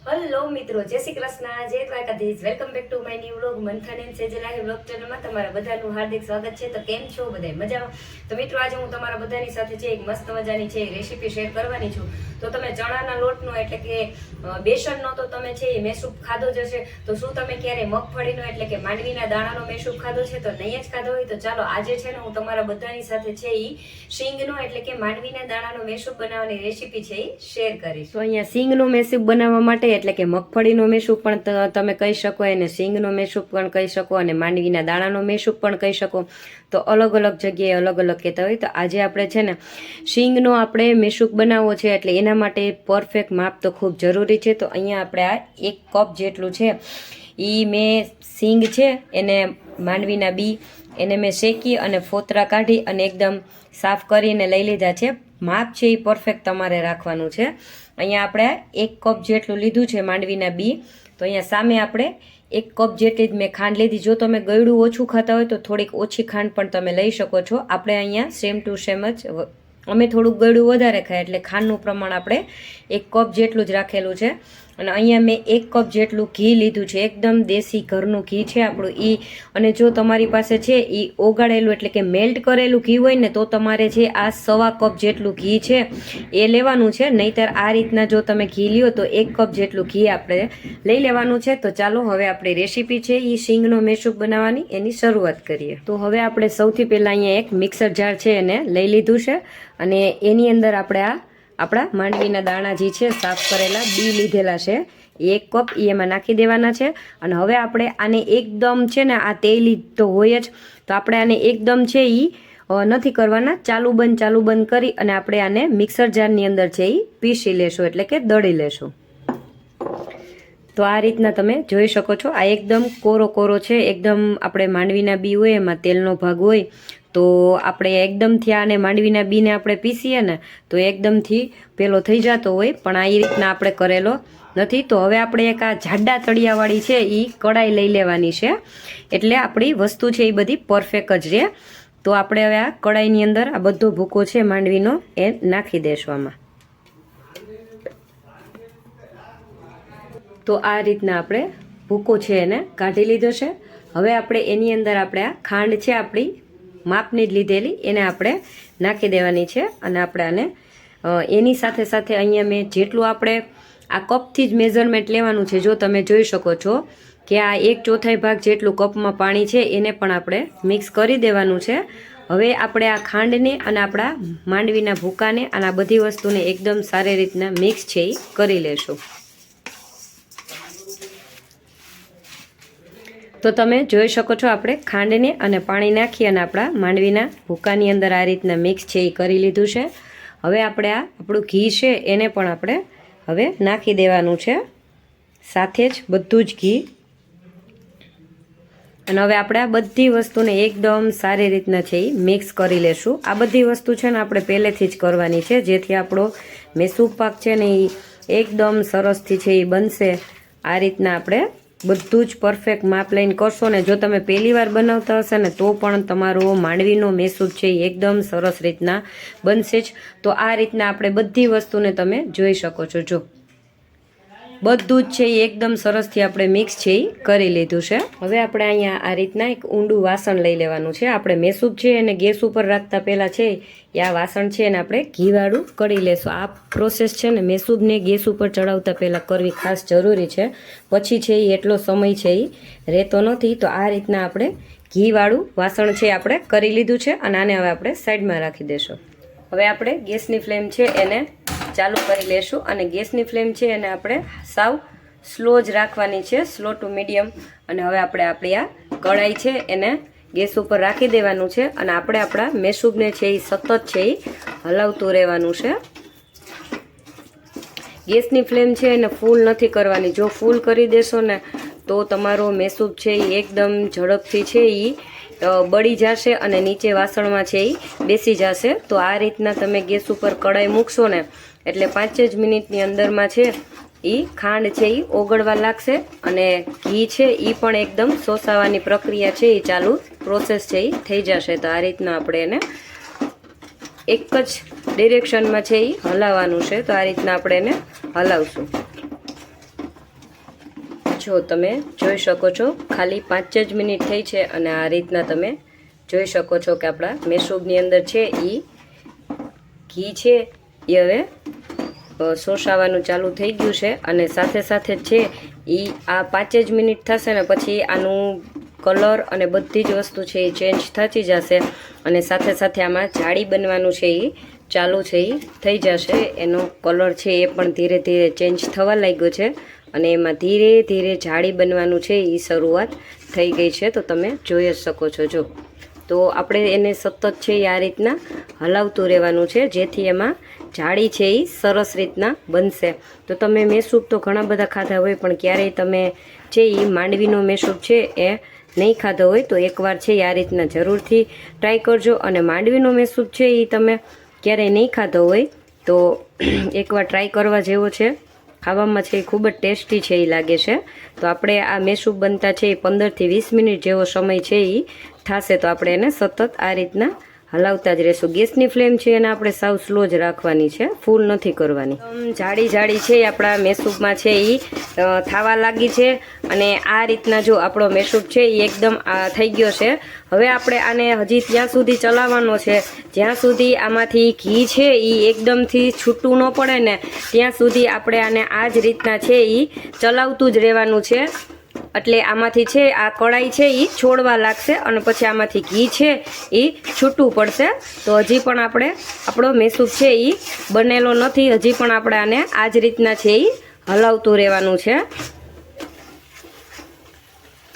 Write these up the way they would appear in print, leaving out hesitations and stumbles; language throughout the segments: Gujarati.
હેલો મિત્રો, જય શ્રી કૃષ્ણ, જય Dwarkadhish. Welcome back to my new vlog. મંથન એન્ડ સેજલાહી વ્લોગ ચેનલમાં તમારા બધાનું હાર્દિક સ્વાગત છે. તો કેમ છો બધાય? મજામાં? તો મિત્રો, આજે હું તમારા બધાની સાથે છે એક મસ્ત મજાની છે રેસીપી શેર કરવાની છું. તો તમે ચણાના લોટનો એટલે કે બેસનનો તો તમે છે એ મેસૂબ ખાધો જ હશે. તો શું તમે ક્યારે મગફળીનો એટલે કે માંડવીના દાણાનો મેસૂબ ખાધો છે? તો નહીં જ ખાધો હોય તો ચાલો આજે છે ને હું તમારા બધાની સાથે છે એ શીંગનો એટલે કે માંડવીના દાણાનો મેસૂબ બનાવવાની રેસીપી છે એ શેર કરીશ. તો અહીંયા શીંગનો મેસૂબ બનાવવા માટે એટલે કે મગફળીનો મેસૂબ પણ તમે કહી શકો, એને શીંગનો મેસૂબ પણ કહી શકો અને માંડવીના દાણાનો મેસૂબ પણ કહી શકો. તો અલગ અલગ જગ્યાએ અલગ અલગ કહેતા હોય. તો આજે આપણે છે ને શીંગનો આપણે મેસૂબ બનાવવો છે એટલે એના માટે પરફેક્ટ માપ તો ખૂબ જરૂરી છે. તો અહીંયા આપણે આ 1 કપ જેટલું છે એ મેં શીંગ છે એને માંડવીના બી એને મેં શેકી અને ફોતરા કાઢી અને એકદમ સાફ કરીને લઈ લીધા છે. માપ છે એ પરફેક્ટ તમારે રાખવાનું છે. અહીંયા આપણે 1 કપ જેટલું લીધું છે માંડવીના બી. તો અહીંયા સામે આપણે 1 કપ જેટલી જ મેં ખાંડ લીધી. જો તમે ગળ્યું ઓછું ખાતા હોય તો થોડીક ઓછી ખાંડ પણ તમે લઈ શકો છો. આપણે અહીંયા સેમ ટુ સેમ જ અમે થોડુંક ગળ્યું વધારે ખાય એટલે ખાંડનું પ્રમાણ આપણે 1 કપ જેટલું જ રાખેલું છે. અને અહીંયા મેં 1 કપ જેટલું ઘી લીધું છે. એકદમ દેશી ઘરનું ઘી છે આપણું ઈ. અને જો તમારી પાસે છે એ ઓગાળેલું એટલે કે મેલ્ટ કરેલું ઘી હોય ને તો તમારે છે આ 1.25 કપ જેટલું ઘી છે એ લેવાનું છે. નહીંતર આ રીતના જો તમે ઘી લ્યો તો 1 કપ જેટલું ઘી આપણે લઈ લેવાનું છે. તો ચાલો હવે આપણી રેસીપી છે એ શીંગનો મેસૂબ બનાવવાની એની શરૂઆત કરીએ. તો હવે આપણે સૌથી પહેલાં અહીંયા એક મિક્સર જાર છે એને લઈ લીધું છે અને એની અંદર આપણે આપણા માંડવીના દાણા જે છે સાફ કરેલા બી લીધેલા છે 1 કપ એ એમાં નાખી દેવાના છે. અને હવે આપણે આને એકદમ છે ને આ તેલી તો હોય જ, તો આપણે આને એકદમ છે એ નથી કરવાના. ચાલુ બંધ કરી અને આપણે આને મિક્સર જારની અંદર છે એ પીસી લેશું એટલે કે દળી લેશું. તો આ રીતના તમે જોઈ શકો છો આ એકદમ કોરો છે. એકદમ આપણે માંડવીના બી હોય એમાં તેલનો ભાગ હોય તો આપણે એકદમથી આને માંડવીના બીને આપણે પીસીએ ને તો એકદમથી પેલો થઈ જતો હોય, પણ આ રીતના આપણે કરેલો નથી. તો હવે આપણે એક આ જાડા તળિયાવાળી છે એ કડાઈ લઈ લેવાની છે એટલે આપણી વસ્તુ છે એ બધી પરફેક્ટ જ રહે. તો આપણે હવે આ કડાઈની અંદર આ બધો ભૂકો છે માંડવીનો એ નાખી દેશું આમાં. તો આ રીતના આપણે ભૂકો છે એને કાઢી લીધો છે. હવે આપણે એની અંદર આપણે આ ખાંડ છે આપણી માપની જ લીધેલી એને આપણે નાખી દેવાની છે. અને આપણે આને એની સાથે સાથે અહીંયા મેં જેટલું આપણે આ કપથી જ મેઝરમેન્ટ લેવાનું છે. જો તમે જોઈ શકો છો કે આ 1/4 ભાગ જેટલું કપમાં પાણી છે એને પણ આપણે મિક્સ કરી દેવાનું છે. હવે આપણે આ ખાંડને અને આપણા માંડવીના ભૂકાને અને આ બધી વસ્તુને એકદમ સારી રીતના મિક્સ છે એ કરી લેશું. તો તમે જોઈ શકો છો આપણે ખાંડને અને પાણી નાખી અને આપણા માંડવીના ભૂકાની અંદર આ રીતના મિક્સ છે એ કરી લીધું છે. હવે આપણે આ આપણું ઘી છે એને પણ આપણે હવે નાખી દેવાનું છે સાથે જ બધું જ ઘી. અને હવે આપણે આ બધી વસ્તુને એકદમ સારી રીતના છે એ મિક્સ કરી લેશું. આ બધી વસ્તુ છે ને આપણે પહેલેથી જ કરવાની છે જેથી આપણો મેસૂબ પાક છે ને એ એકદમ સરસથી છે એ બનશે. આ રીતના આપણે બધું જ પરફેક્ટ માપ લઈને કરશો ને જો તમે પહેલી વાર બનાવતા હશે ને તો પણ તમારો માંડવીનો મેસૂબ છે એ એકદમ સરસ રીતના બનશે જ. તો આ રીતના આપણે બધી વસ્તુને તમે જોઈ શકો છો. જો બધું જ છે એ એકદમ સરસથી આપણે મિક્સ છે એ કરી લીધું છે. હવે આપણે અહીંયા આ રીતના એક ઊંડું વાસણ લઈ લેવાનું છે. આપણે મેસૂબ છે એને ગેસ ઉપર રાખતા પહેલાં છે એ આ વાસણ છે એને આપણે ઘીવાળું કરી લેશું. આ પ્રોસેસ છે ને મેસૂબને ગેસ ઉપર ચડાવતા પહેલાં કરવી ખાસ જરૂરી છે. પછી છે એ એટલો સમય છે એ રહેતો નથી. તો આ રીતના આપણે ઘીવાળું વાસણ છે આપણે કરી લીધું છે અને આને હવે આપણે સાઈડમાં રાખી દેશું. હવે આપણે ગેસની ફ્લેમ છે એને ચાલુ કરી લેશું અને ગેસની ફ્લેમ છે એને આપણે સાવ સ્લો જ રાખવાની છે, સ્લો ટુ મીડિયમ. અને હવે આપણે આપણી આ કઢાઈ છે એને ગેસ ઉપર રાખી દેવાનું છે અને આપણે આપણા મેસૂબને છે એ સતત છે એ હલાવતું રહેવાનું છે. ગેસની ફ્લેમ છે એને ફૂલ નથી કરવાની. જો ફૂલ કરી દેશો ને તો તમારો મેસૂબ છે એ એકદમ ઝડપથી છે એ બળી જશે અને નીચે વાસણમાં છે એ બેસી જશે. તો આ રીતના તમે ગેસ ઉપર કઢાઈ મૂકશો ને એટલે 5 જ મિનિટની અંદરમાં છે એ ખાંડ છે એ ઓગળવા લાગશે અને ઘી છે એ પણ એકદમ શોષાવાની પ્રક્રિયા છે એ ચાલુ પ્રોસેસ છે એ થઈ જશે. તો આ રીતના આપણે એને એક જ ડિરેક્શનમાં છે એ હલાવવાનું છે. તો આ રીતના આપણે એને હલાવશું. જો તમે જોઈ શકો છો ખાલી 5 જ મિનિટ થઈ છે અને આ રીતના તમે જોઈ શકો છો કે આપણા મેસૂબની અંદર છે એ ઘી છે એ હવે શોષાવાનું ચાલુ થઈ ગયું છે અને સાથે સાથે છે એ આ 5 જ મિનિટ થશે ને પછી આનું કલર અને બધી જ વસ્તુ છે એ ચેન્જ થતી જશે અને સાથે સાથે આમાં જાળી બનવાનું છે એ ચાલુ છે એ થઈ જશે. એનો કલર છે એ પણ ધીરે ધીરે ચેન્જ થવા લાગ્યો છે અને એમાં ધીરે ધીરે જાળી બનવાનું છે એ શરૂઆત થઈ ગઈ છે. તો તમે જોઈ જ શકો છો. જો તો આપણે એને સતત છે એ આ રીતના હલાવતું રહેવાનું છે જેથી એમાં જાળી છે એ સરસ રીતના બનશે. તો તમે મેસૂબ તો ઘણા બધા ખાધા હોય પણ ક્યારેય તમે છે એ માંડવીનો મેસૂબ છે એ નહીં ખાધો હોય તો એકવાર છે એ આ રીતના જરૂરથી ટ્રાય કરજો. અને માંડવીનો મેસૂબ છે એ તમે ક્યારેય નહીં ખાધો હોય તો એકવાર ટ્રાય કરવા જેવો છે. ખાવામાં છે એ ખૂબ જ ટેસ્ટી છે એ લાગે છે. તો આપણે આ મેસૂબ બનતા છે એ 15 થી 20 મિનિટ જેવો સમય છે એ થશે. તો આપણે એને સતત આ રીતના હલાવતા જ રહેશું. ગેસની ફ્લેમ છે એને આપણે સાવ સ્લો જ રાખવાની છે, ફૂલ નથી કરવાની. જાડી જાડી છે આપણા મેસૂબમાં છે એ થવા લાગી છે અને આ રીતના જો આપણો મેસૂબ છે એ એકદમ થઈ ગયો છે. હવે આપણે આને હજી ત્યાં સુધી ચલાવવાનો છે જ્યાં સુધી આમાંથી ઘી છે એ એકદમથી છૂટું ન પડે ને ત્યાં સુધી આપણે આને આ જ રીતના છે એ ચલાવતું જ રહેવાનું છે. એટલે આમાંથી છે આ કઢાઈ છે એ છોડવા લાગશે અને પછી આમાંથી ઘી છે એ છૂટું પડશે. તો હજી પણ આપણે આપણો મેસૂબ છે એ બનેલો નથી. હજી પણ આપણે આને આ જ રીતના છે એ હલાવતું રહેવાનું છે.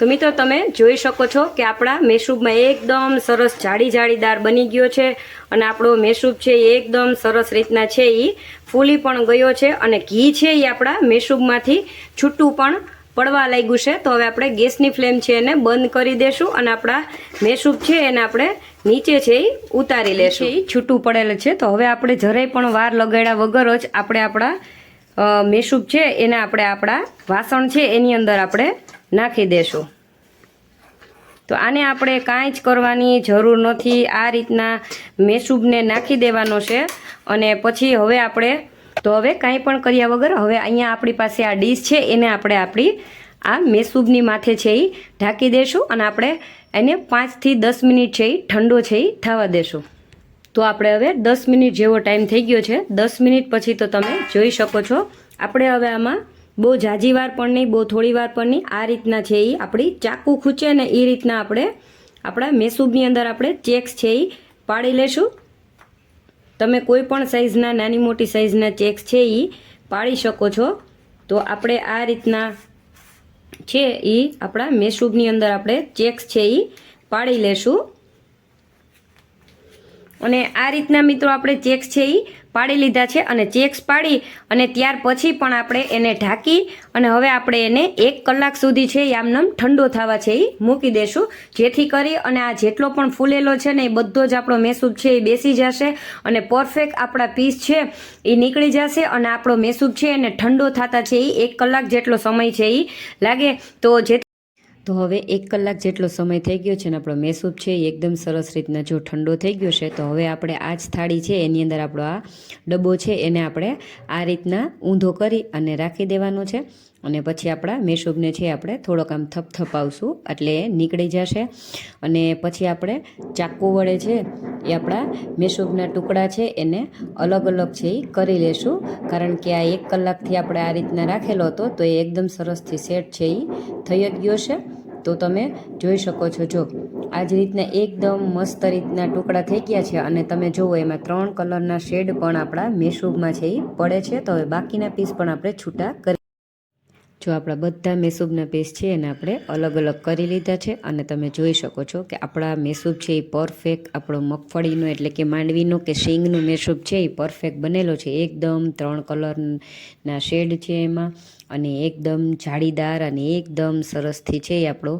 તો મિત્રો તમે જોઈ શકો છો કે આપણા મેસૂબમાં એકદમ સરસ જાડી જાળીદાર બની ગયો છે અને આપણો મેસૂબ છે એ એકદમ સરસ રીતના છે એ ફૂલી પણ ગયો છે અને ઘી છે એ આપણા મેસૂબમાંથી છૂટું પણ પડવા લાગ્યું છે. તો હવે આપણે ગેસની ફ્લેમ છે એને બંધ કરી દેશું અને આપણા મેસૂબ છે એને આપણે નીચે છે એ ઉતારી લેશું. એ છૂટું પડેલ છે. તો હવે આપણે જરાય પણ વાર લગાડ્યા વગર જ આપણે આપણા મેસૂબ છે એને આપણે આપણા વાસણ છે એની અંદર આપણે નાખી દેશું. તો આને આપણે કાંઈ જ કરવાની જરૂર નથી. આ રીતના મેસૂબને નાખી દેવાનો છે અને પછી હવે આપણે તો હવે કાંઈ પણ કર્યા વગર હવે અહીંયા આપણી પાસે આ ડીશ છે એને આપણે આપણી આ મેસૂબની માથે છે એ ઢાંકી દેશું અને આપણે એને 5 થી 10 મિનિટ છે એ ઠંડો છે એ થવા દેશું. તો આપણે હવે 10 મિનિટ જેવો ટાઈમ થઈ ગયો છે. 10 મિનિટ પછી તો તમે જોઈ શકો છો આપણે હવે આમાં બહુ ઝાઝી વાર પણ નહીં, બહુ થોડી વાર પણ નહીં, આ રીતના છે એ આપણી ચાકુ ખૂંચે ને એ રીતના આપણે આપણા મેસૂબની અંદર આપણે ચેક્સ છે એ પાડી લેશું. તમે કોઈ પણ સાઇઝના નાની મોટી સાઇઝના ચેક્સ છે એ પાડી શકો છો. તો આપણે આ રીતના છે એ આપણા મેસૂબની અંદર આપણે ચેક્સ છે એ પાડી લેશું. અને આ રીતના મિત્રો આપણે ચેક્સ છે એ પાડી લીધા છે અને ચેક્સ પાડી અને ત્યાર પછી પણ આપણે એને ઢાંકી અને હવે આપણે એને 1 કલાક સુધી છે આમનામ ઠંડો થવા છે એ મૂકી દેશું જેથી કરી અને આ જેટલો પણ ફૂલેલો છે ને એ બધો જ આપણો મેસૂબ છે એ બેસી જશે અને પરફેક્ટ આપણા પીસ છે એ નીકળી જશે અને આપણો મેસૂબ છે એને ઠંડો થતા છે એ 1 કલાક જેટલો સમય છે એ લાગે. તો હવે 1 કલાક જેટલો સમય થઈ ગયો છે ને આપણો મેસૂબ છે એ એકદમ સરસ રીતના જો ઠંડો થઈ ગયો છે. તો હવે આપણે આ જ થાળી છે એની અંદર આપણો આ ડબ્બો છે એને આપણે આ રીતના ઊંધો કરી અને રાખી દેવાનો છે અને પછી આપણા મેસૂબને છે આપણે થોડોક આમ થપથપાવશું એટલે નીકળી જશે. અને પછી આપણે ચાકુ વડે છે એ આપણા મેસૂબના ટુકડા છે એને અલગ અલગ છે એ કરી લેશું કારણ કે આ 1 કલાકથી આપણે આ રીતના રાખેલો હતો તો એ એકદમ સરસથી સેટ છે એ થઈ જ ગયો છે. તો તમે જોઈ શકો છો જો આ જ રીતના એકદમ મસ્ત રીતના ટુકડા થઈ ગયા છે અને તમે જુઓ એમાં 3 કલરના શેડ પણ આપણા મેસૂબમાં છે એ પડે છે. તો હવે બાકીના પીસ પણ આપણે છૂટા કરી જો આપણા બધા મેસૂબના પીસ છે એને આપણે અલગ અલગ કરી લીધા છે અને તમે જોઈ શકો છો કે આપણા મેસૂબ છે એ પરફેક્ટ આપણો મગફળીનો એટલે કે માંડવીનો કે શીંગનો મેસૂબ છે એ પરફેક્ટ બનેલો છે. એકદમ 3 કલરના શેડ છે એમાં અને એકદમ જાળીદાર અને એકદમ સરસથી છે એ આપણો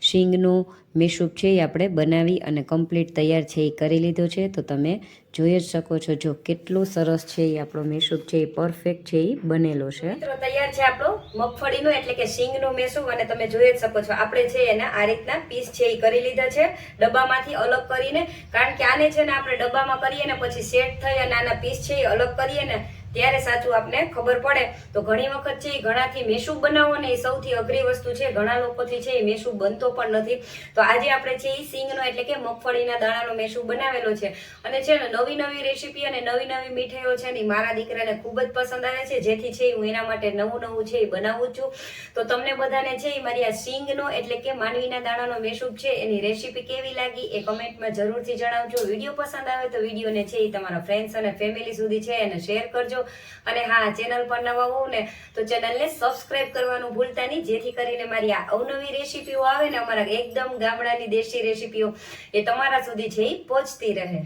શીંગનો મેસૂબ છે એ આપણે બનાવી અને કમ્પ્લીટ તૈયાર છે એ કરી લીધો છે. તો તમે જોઈ જ શકો છો જો કેટલો સરસ છે એ આપણો મેસૂબ છે એ પરફેક્ટ છે એ બનેલો છે. મિત્રો તૈયાર છે આપણો મગફળીનો એટલે કે શીંગનો મેસૂબ અને તમે જોઈ જ શકો છો આપણે છે એને આ રીતના પીસ છે એ કરી લીધા છે ડબ્બામાંથી અલગ કરીને કારણ કે આને છે ને આપણે ડબ્બામાં કરીએ ને પછી સેટ થઈ અને આના પીસ છે એ અલગ કરીએ ને ત્યારે સાચું આપને ખબર પડે. તો ઘણી વખત છે એ ઘણાથી મેસૂબ બનાવો ને એ સૌથી અઘરી વસ્તુ છે. ઘણા લોકોથી છે એ મેસૂબ બનતો પણ નથી. તો આજે આપણે છે એ સિંગનો એટલે કે મગફળીના દાણાનો મેસૂબ બનાવેલો છે. અને છે ને નવી નવી રેસીપી અને નવી નવી મીઠાઈઓ છે ને મારા દીકરાને ખૂબ જ પસંદ આવે છે, જેથી છે હું એના માટે નવું નવું છે એ બનાવું છું. તો તમને બધાને છે એ મારી આ સિંગનો એટલે કે માંડવીના દાણાનો મેસૂબ છે એની રેસીપી કેવી લાગી એ કમેન્ટમાં જરૂરથી જણાવજો. વિડીયો પસંદ આવે તો વિડીયોને છે એ તમારા ફ્રેન્ડ્સ અને ફેમિલી સુધી છે એને શેર કરજો. અને હા, ચેનલ પર નવા હોવ ને તો ચેનલને સબસ્ક્રાઇબ કરવાનું ભૂલતા નહીં, જેથી કરીને મારી આ અવનવી રેસીપીઓ આવે ને અમારા એકદમ ગામડાની દેશી રેસીપીઓ એ તમારા સુધી છે એ પહોંચતી રહે.